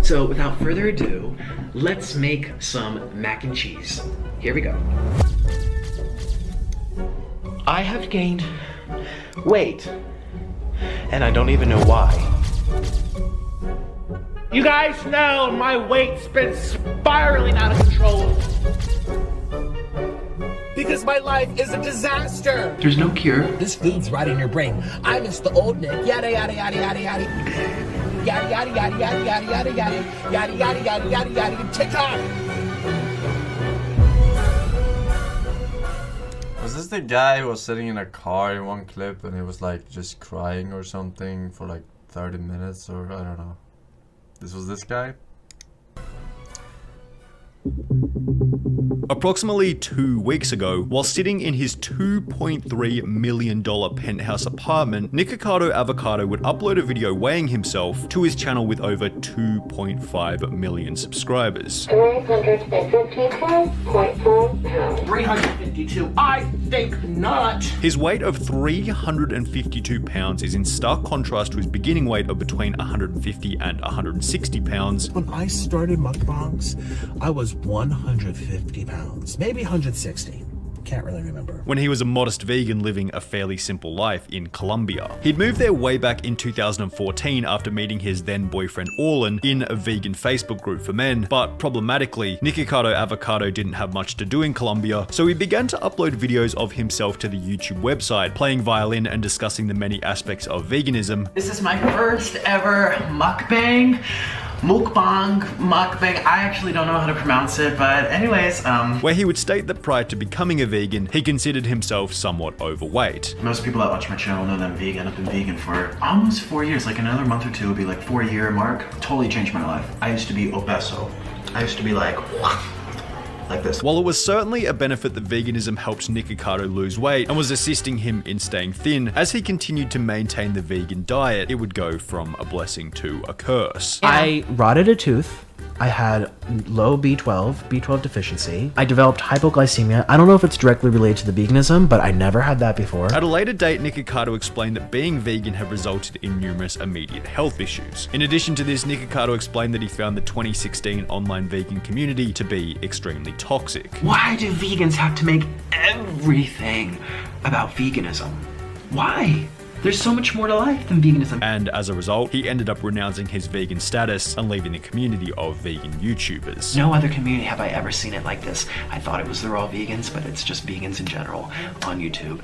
So without further ado, let's make some mac and cheese. Here we go. I have gained weight, and I don't even know why. You guys know my weight's been spiraling out of control. Because my life is a disaster. There's no cure. This food's right in your brain. I miss the old Nick. Yada yada yada yada yada. Yada yada yada yada yada yada yada. Yada yada yada yada yada. TikTok. Was this the guy who was sitting in a car in one clip and he was like just crying or something for like 30 minutes or I don't know. This was this guy? Approximately 2 weeks ago, while sitting in his $2.3 million penthouse apartment, Nicocado Avocado would upload a video weighing himself to his channel with over 2.5 million subscribers. 352.4 pounds. 352, I think not. His weight of 352 pounds is in stark contrast to his beginning weight of between 150 and 160 pounds. When I started mukbangs, I was 150 pounds, maybe 160. Can't really remember. When he was a modest vegan living a fairly simple life in Colombia. He'd moved there way back in 2014 after meeting his then boyfriend Orlin in a vegan Facebook group for men, but problematically, Nicocado Avocado didn't have much to do in Colombia, so he began to upload videos of himself to the YouTube website, playing violin and discussing the many aspects of veganism. This is my first ever mukbang. Mukbang. I actually don't know how to pronounce it, but anyways, where he would state that prior to becoming a vegan, he considered himself somewhat overweight. Most people that watch my channel know that I'm vegan. I've been vegan for almost 4 years, like another month or two will be like 4-year mark. Totally changed my life. I used to be obeso. I used to be like this. While it was certainly a benefit that veganism helped Nicocado lose weight and was assisting him in staying thin, as he continued to maintain the vegan diet, it would go from a blessing to a curse. I rotted a tooth. I had low B12 deficiency. I developed hypoglycemia. I don't know if it's directly related to the veganism, but I never had that before. At a later date, Nicocado explained that being vegan had resulted in numerous immediate health issues. In addition to this, Nicocado explained that he found the 2016 online vegan community to be extremely toxic. Why do vegans have to make everything about veganism? Why? There's so much more to life than veganism. And as a result, he ended up renouncing his vegan status and leaving the community of vegan YouTubers. No other community have I ever seen it like this. I thought it was they're all vegans, but it's just vegans in general on YouTube.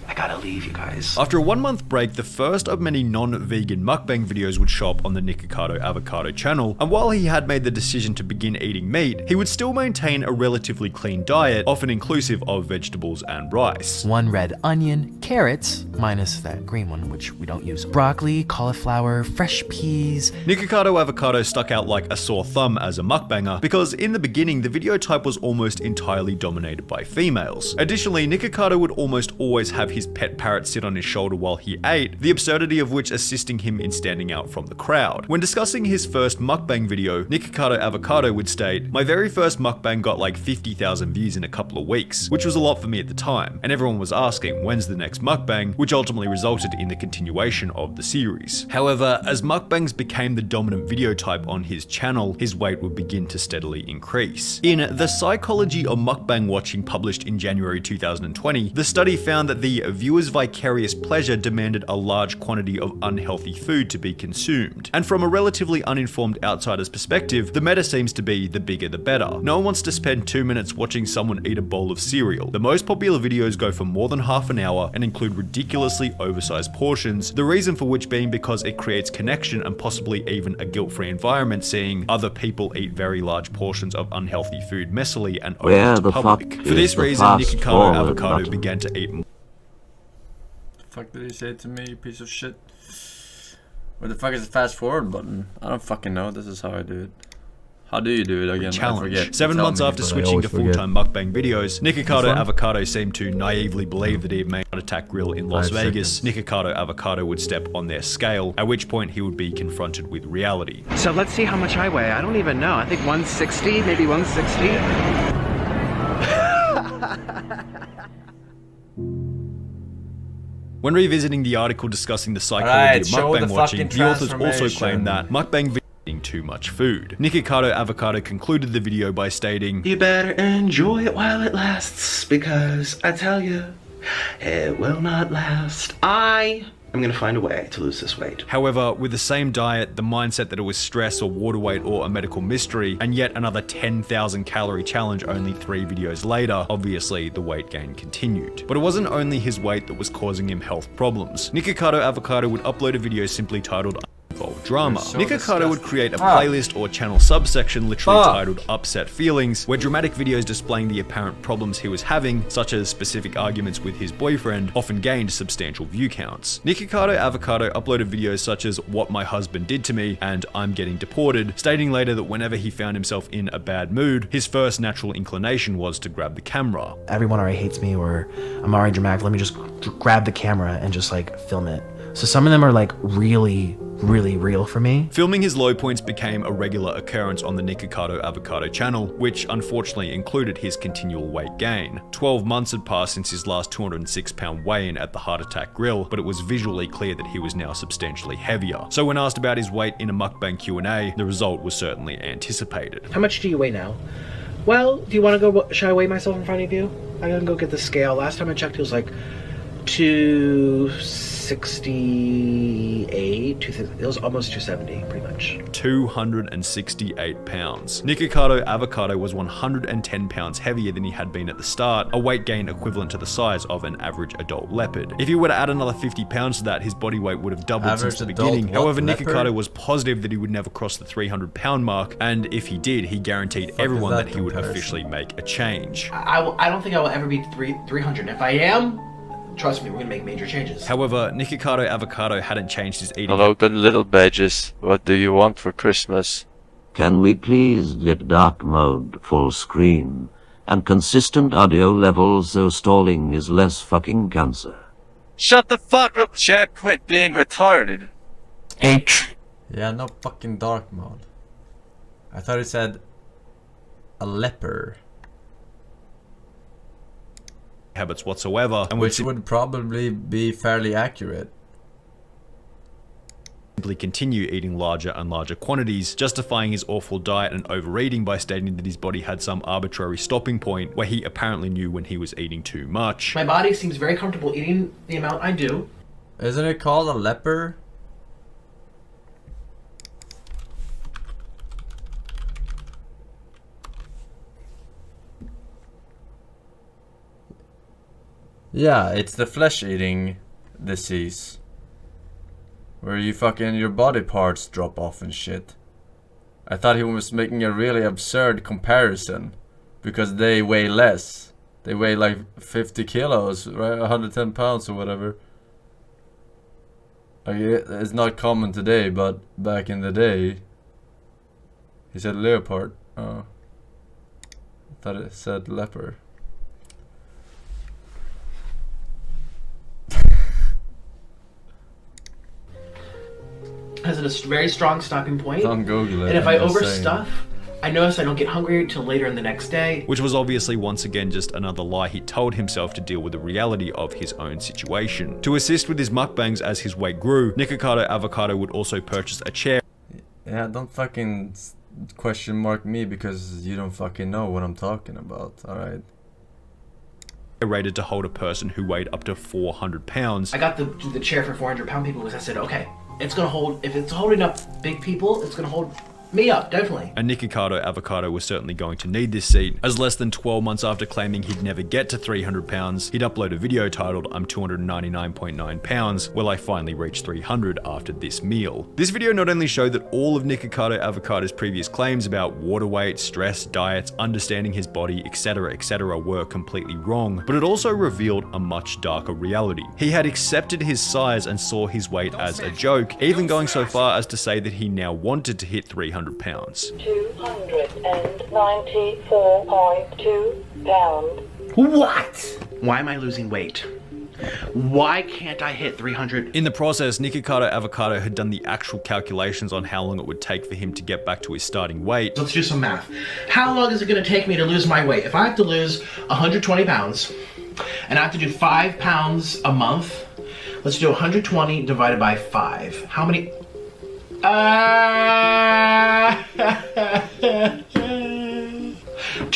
I gotta leave, you guys. After a 1-month break, the first of many non-vegan mukbang videos would show up on the Nicocado Avocado channel, and while he had made the decision to begin eating meat, he would still maintain a relatively clean diet, often inclusive of vegetables and rice. 1 red onion, carrots, minus that green one, which we don't use, broccoli, cauliflower, fresh peas. Nicocado Avocado stuck out like a sore thumb as a mukbanger, because in the beginning, the video type was almost entirely dominated by females. Additionally, Nicocado would almost always have his pet parrot sit on his shoulder while he ate, the absurdity of which assisting him in standing out from the crowd. When discussing his first mukbang video, Nicocado Avocado would state, "My very first mukbang got like 50,000 views in a couple of weeks, which was a lot for me at the time, and everyone was asking when's the next mukbang, which ultimately resulted in the continuation of the series." However, as mukbangs became the dominant video type on his channel, his weight would begin to steadily increase. In The Psychology of Mukbang Watching, published in January 2020, the study found that the viewer's vicarious pleasure demanded a large quantity of unhealthy food to be consumed. And from a relatively uninformed outsider's perspective, the meta seems to be the bigger the better. No one wants to spend 2 minutes watching someone eat a bowl of cereal. The most popular videos go for more than half an hour and include ridiculously oversized portions, the reason for which being because it creates connection and possibly even a guilt-free environment, seeing other people eat very large portions of unhealthy food messily and open to public. For this reason, Nicocado Avocado began to eat more. Fuck did he say to me, you piece of shit? Where the fuck is the fast forward button? I don't fucking know. This is how I do it. How do you do it again? Challenge. I forget. 7 months after switching to full-time mukbang videos, Nicocado Avocado seemed to naively believe that he had made an attack grill in Las Vegas. Nicocado Avocado would step on their scale, at which point he would be confronted with reality. So let's see how much I weigh. I don't even know. I think 160, maybe 160. When revisiting the article discussing the psychology of mukbang watching, the authors also claim that mukbang too much food. Nicocado Avocado concluded the video by stating, "You better enjoy it while it lasts, because I tell you, it will not last. I'm gonna find a way to lose this weight." However, with the same diet, the mindset that it was stress or water weight or a medical mystery, and yet another 10,000 calorie challenge only 3 videos later, obviously the weight gain continued. But it wasn't only his weight that was causing him health problems. Nicocado Avocado would upload a video simply titled Drama. So Nicocado would create a playlist or channel subsection literally titled Upset Feelings, where dramatic videos displaying the apparent problems he was having, such as specific arguments with his boyfriend, often gained substantial view counts. Nicocado Avocado uploaded videos such as What My Husband Did to Me and I'm Getting Deported, stating later that whenever he found himself in a bad mood, his first natural inclination was to grab the camera. Everyone already hates me, or I'm already dramatic, let me just grab the camera and just like film it. So some of them are like really real for me. Filming his low points became a regular occurrence on the Nikocado Avocado channel, which unfortunately included his continual weight gain. 12 months had passed since his last 206-pound weigh-in at the Heart Attack Grill, but it was visually clear that he was now substantially heavier. So when asked about his weight in a mukbang Q&A, the result was certainly anticipated. How much do you weigh now? Well, do you want to go, should I weigh myself in front of you? I gotta go get the scale. Last time I checked, it was like 268, it was almost 270, pretty much. 268 pounds. Nikocado Avocado was 110 pounds heavier than he had been at the start, a weight gain equivalent to the size of an average adult leopard. If he were to add another 50 pounds to that, his body weight would have doubled since the beginning. However, Nicocado was positive that he would never cross the 300-pound mark, and if he did, he guaranteed everyone that he would officially make a change. I don't think I will ever beat 300. If I am, trust me, we're gonna make major changes. However, Nikocado Avocado hadn't changed his eating. Hello, good little badges. What do you want for Christmas? Can we please get dark mode full screen and consistent audio levels so stalling is less fucking cancer? Shut the fuck up, Chad. Quit being retarded. Yeah, no fucking dark mode. I thought it said a leper. Habits whatsoever, and which would probably be fairly accurate. Simply continue eating larger and larger quantities, justifying his awful diet and overeating by stating that his body had some arbitrary stopping point where he apparently knew when he was eating too much. My body seems very comfortable eating the amount I do. Isn't it called a leper? Yeah, it's the flesh-eating disease. Where you fucking, your body parts drop off and shit. I thought he was making a really absurd comparison. Because they weigh less. They weigh like 50 kilos, right? 110 pounds or whatever. Like, it's not common today, but back in the day. He said leopard. Oh. I thought it said leper. Has a very strong stopping point. Don't Google it. And if I overstuff, I notice I don't get hungry until later in the next day. Which was obviously once again just another lie he told himself to deal with the reality of his own situation. To assist with his mukbangs as his weight grew, Nikocado Avocado would also purchase a chair. Yeah, don't fucking question mark me because you don't fucking know what I'm talking about, alright? Rated to hold a person who weighed up to 400 pounds. I got the chair for 400-pound people because I said, okay, it's gonna hold, if it's holding up big people, it's gonna hold me up, definitely. And Nikocado Avocado was certainly going to need this seat, as less than 12 months after claiming he'd never get to 300 pounds, he'd upload a video titled I'm 299.9 pounds, will I finally reach 300 after this meal. This video not only showed that all of Nikocado Avocado's previous claims about water weight, stress, diets, understanding his body, etc. were completely wrong, but it also revealed a much darker reality. He had accepted his size and saw his weight as a joke, even going so far as to say that he now wanted to hit 300 pounds. 294.2 pounds. What? Why am I losing weight? Why can't I hit 300? In the process, Nikocado Avocado had done the actual calculations on how long it would take for him to get back to his starting weight. Let's do some math. How long is it going to take me to lose my weight? If I have to lose 120 pounds, and I have to do 5 pounds a month, let's do 120 divided by 5. How many?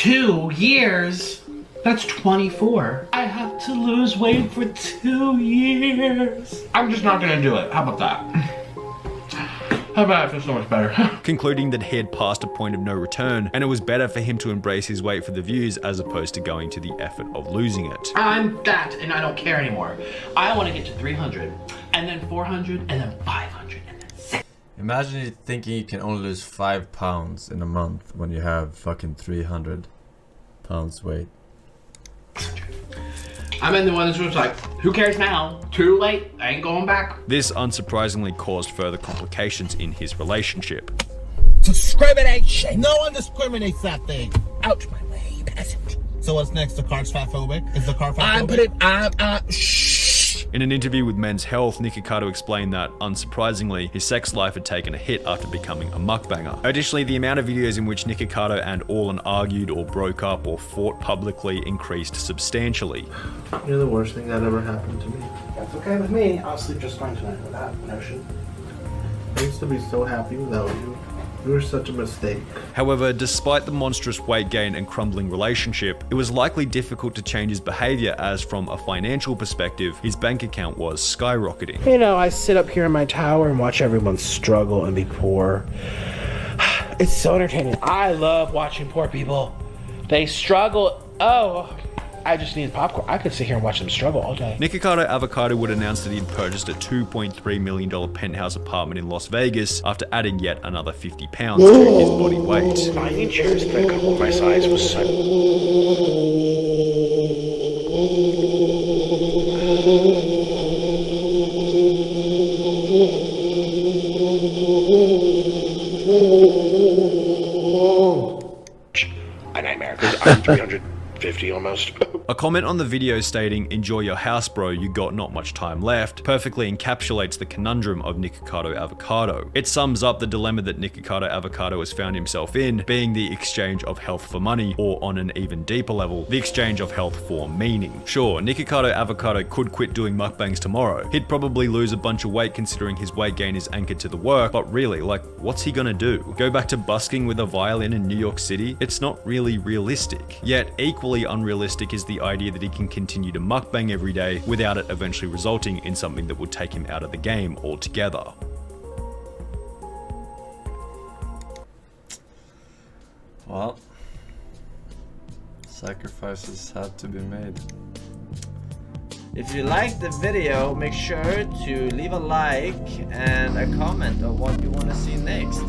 2 years? That's 24. I have to lose weight for 2 years. I'm just not gonna do it. How about that? How about I feel so much better? Concluding that he had passed a point of no return, and it was better for him to embrace his weight for the views as opposed to going to the effort of losing it. I'm that, and I don't care anymore. I want to get to 300, and then 400, and then 500, and then 600. Imagine you thinking you can only lose 5 pounds in a month when you have fucking 300 pounds weight. I'm in the one that's like, who cares now? Too late, I ain't going back. This unsurprisingly caused further complications in his relationship. Discrimination. No one discriminates that thing. Out my way, you peasant. So what's next? The car's fatphobic? Is the car fatphobic? Shh. In an interview with Men's Health, Nicocado explained that, unsurprisingly, his sex life had taken a hit after becoming a mukbanger. Additionally, the amount of videos in which Nicocado and Orlan argued or broke up or fought publicly increased substantially. You're the worst thing that ever happened to me. That's okay with me. I'll sleep just fine tonight with that notion. I used to be so happy without you. You were such a mistake. However, despite the monstrous weight gain and crumbling relationship, it was likely difficult to change his behavior as, from a financial perspective, his bank account was skyrocketing. You know, I sit up here in my tower and watch everyone struggle and be poor. It's so entertaining. I love watching poor people. They struggle. Oh, I just need popcorn. I could sit here and watch them struggle all day. Nicocado Avocado would announce that he'd purchased a $2.3 million penthouse apartment in Las Vegas after adding yet another 50 pounds to his body weight. Finding chairs that couple my size was so... a nightmare, because I'm 350 almost. A comment on the video stating, "Enjoy your house, bro, you got not much time left," perfectly encapsulates the conundrum of Nikocado Avocado. It sums up the dilemma that Nikocado Avocado has found himself in, being the exchange of health for money, or on an even deeper level, the exchange of health for meaning. Sure, Nikocado Avocado could quit doing mukbangs tomorrow. He'd probably lose a bunch of weight considering his weight gain is anchored to the work, but really, like, what's he gonna do? Go back to busking with a violin in New York City? It's not really realistic. Yet, equally unrealistic is the idea that he can continue to mukbang every day without it eventually resulting in something that would take him out of the game altogether. Well, sacrifices had to be made. If you liked the video, make sure to leave a like and a comment of what you want to see next.